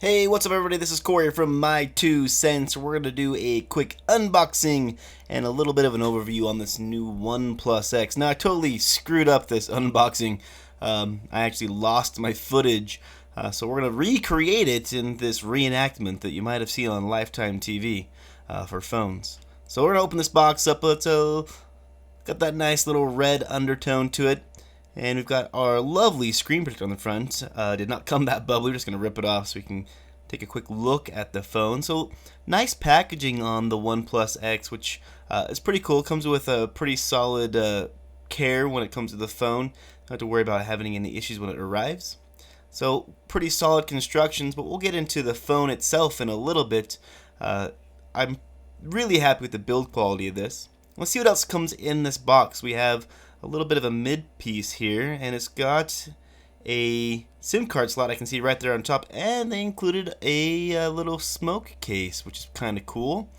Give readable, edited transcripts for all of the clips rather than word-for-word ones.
Hey, what's up everybody? This is Corey from My 2 Cents. We're going to do a quick unboxing and a little bit of an overview on this new OnePlus X. Now, I totally screwed up this unboxing. I actually lost my footage, so we're going to recreate it in this reenactment that you might have seen on Lifetime TV for phones. So we're going to open this box up. It's got that nice little red undertone to it. And we've got our lovely screen protector on the front. Did not come that bubbly. We're just going to rip it off so we can take a quick look at the phone. So nice packaging on the OnePlus X, which is pretty cool. Comes with a pretty solid care when it comes to the phone. Don't have to worry about having any issues when it arrives. So pretty solid constructions, but we'll get into the phone itself in a little bit. I'm really happy with the build quality of this. Let's see what else comes in this box. We have a little bit of a mid piece here, and it's got a SIM card slot I can see right there on top, and they included a little smoke case, which is kind of cool.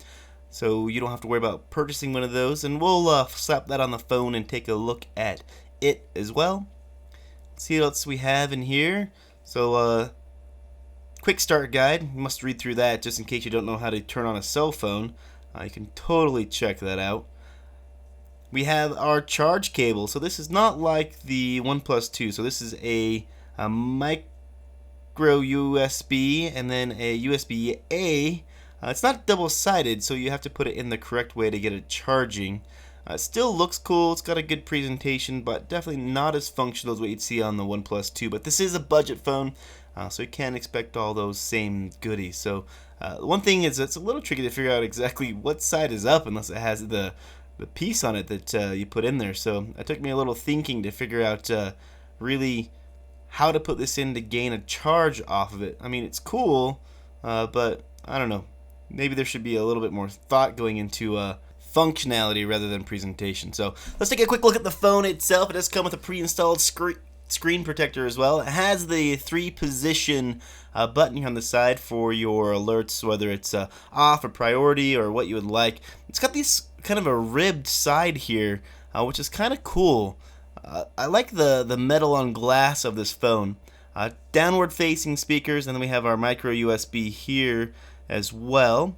So you don't have to worry about purchasing one of those, and we'll slap that on the phone and take a look at it as well. Let's see what else we have in here. So quick start guide. You must read through that just in case you don't know how to turn on a cell phone. You can totally check that out. We have our charge cable. So this is not like the OnePlus 2. So this is a micro USB and then a USB-A. It's not double-sided, so you have to put it in the correct way to get it charging. It still looks cool. It's got a good presentation, but definitely not as functional as what you'd see on the OnePlus 2. But this is a budget phone, so you can't expect all those same goodies. So one thing is it's a little tricky to figure out exactly what side is up unless it has the piece on it that you put in there. So it took me a little thinking to figure out really how to put this in to gain a charge off of it. I mean, it's cool, but I don't know. Maybe there should be a little bit more thought going into functionality rather than presentation. So let's take a quick look at the phone itself. It does come with a pre-installed screen protector as well. It has the 3-position button here on the side for your alerts, whether it's off or priority or what you would like. It's got these kind of a ribbed side here, which is kind of cool. I like the metal on glass of this phone. Downward facing speakers, and then we have our micro USB here as well.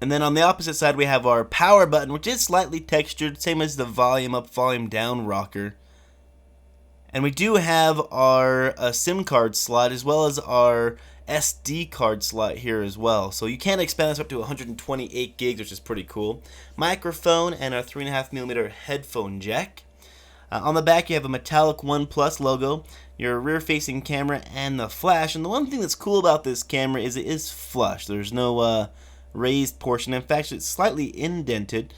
And then on the opposite side we have our power button, which is slightly textured, same as the volume up, volume down rocker. And we do have our SIM card slot as well as our SD card slot here as well. So you can expand this up to 128 gigs, which is pretty cool. Microphone and a 3.5mm headphone jack. On the back you have a metallic OnePlus logo, your rear-facing camera, and the flash. And the one thing that's cool about this camera is it is flush. There's no raised portion. In fact, it's slightly indented.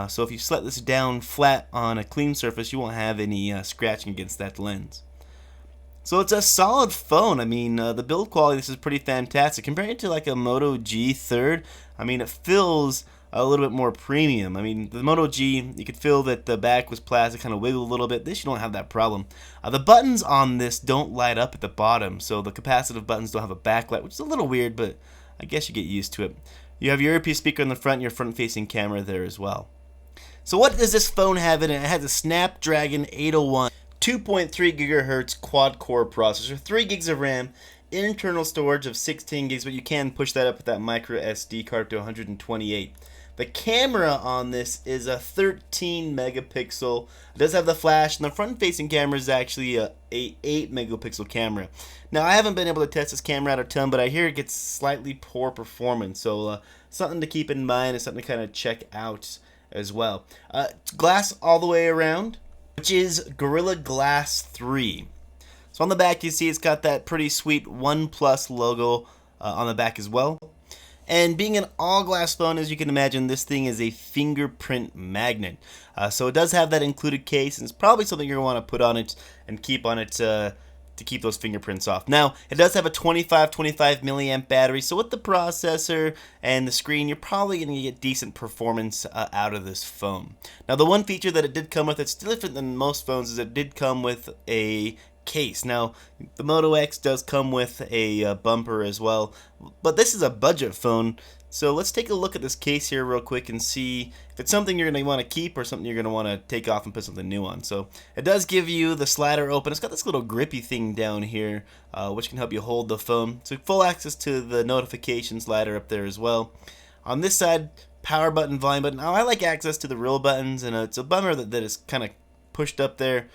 So if you set this down flat on a clean surface, you won't have any scratching against that lens. So it's a solid phone. I mean, the build quality, this is pretty fantastic. Compared it to like a Moto G3, I mean, it feels a little bit more premium. I mean, the Moto G, you could feel that the back was plastic, kind of wiggled a little bit. This, you don't have that problem. The buttons on this don't light up at the bottom, so the capacitive buttons don't have a backlight, which is a little weird, but I guess you get used to it. You have your earpiece speaker in the front, and your front-facing camera there as well. So what does this phone have in it? It has a Snapdragon 801 2.3 GHz quad-core processor, 3 gigs of RAM, internal storage of 16 gigs, but you can push that up with that micro SD card to 128. The camera on this is a 13 megapixel. It does have the flash, and the front-facing camera is actually a 8 megapixel camera. Now, I haven't been able to test this camera out a ton, but I hear it gets slightly poor performance, so something to keep in mind and something to kind of check out as well. Glass all the way around, which is Gorilla Glass 3. So on the back you see it's got that pretty sweet OnePlus logo on the back as well. And being an all-glass phone, as you can imagine, this thing is a fingerprint magnet. So it does have that included case, and it's probably something you're going to want to put on it and keep on it to keep those fingerprints off. Now, it does have a 25 milliamp battery, so with the processor and the screen, you're probably going to get decent performance out of this phone. Now, the one feature that it did come with that's different than most phones is it did come with a case. Now, the Moto X does come with a bumper as well, but this is a budget phone. So let's take a look at this case here real quick and see if it's something you're going to want to keep or something you're going to want to take off and put something new on. So it does give you the slider open. It's got this little grippy thing down here, which can help you hold the phone. So full access to the notification slider up there as well. On this side, power button, volume button. Now I like access to the real buttons, and it's a bummer that is kind of pushed up there.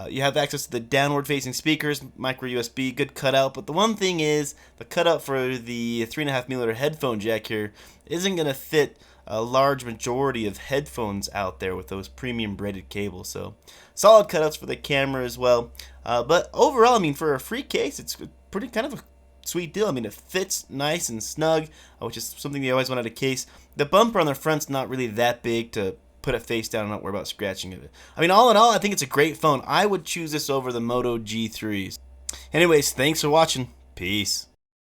You have access to the downward facing speakers, micro USB, good cutout, but the one thing is the cutout for the 3.5mm headphone jack here isn't going to fit a large majority of headphones out there with those premium braided cables. So solid cutouts for the camera as well. But overall, I mean, for a free case, it's pretty kind of a sweet deal. I mean, it fits nice and snug, which is something you always want out of a case. The bumper on the front's not really that big to put it face down and not worry about scratching it. I mean, all in all, I think it's a great phone. I would choose this over the Moto G3s. Anyways, thanks for watching. Peace.